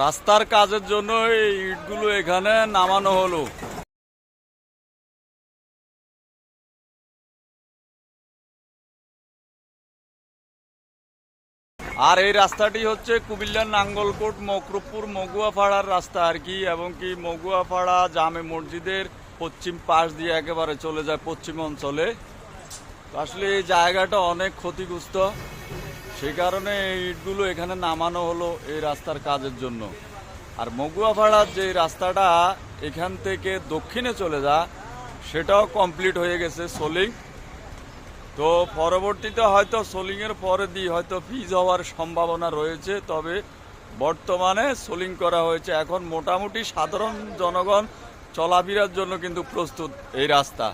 রাস্তার কাজের জন্য এই ইটগুলো এখানে নামানো হলো। আর এই রাস্তাটি হচ্ছে কুমিল্লার নাঙ্গলকোট মকরবপুর মগুয়াপাড়ার রাস্তা আর কি, এবং কি মগুয়াপাড়া জামে মসজিদের পশ্চিম পাশ দিয়ে একেবারে চলে যায় পশ্চিম অঞ্চলে। আসলে এই জায়গাটা অনেক ক্ষতিগ্রস্ত, সেই কারণে এই ইটগুলো এখানে নামানো হলো এই রাস্তার কাজের জন্য। আর মগুয়াপাড়ার যে রাস্তাটা এখান থেকে দক্ষিণে চলে যায় সেটাও কমপ্লিট হয়ে গেছে সোলিং। তো পরবর্তীতে হয়তো সোলিংয়ের পরে দিয়ে হয়তো ফিজ হওয়ার সম্ভাবনা রয়েছে, তবে বর্তমানে সোলিং করা হয়েছে। এখন মোটামুটি সাধারণ জনগণ চলাফেরার জন্য কিন্তু প্রস্তুত এই রাস্তা।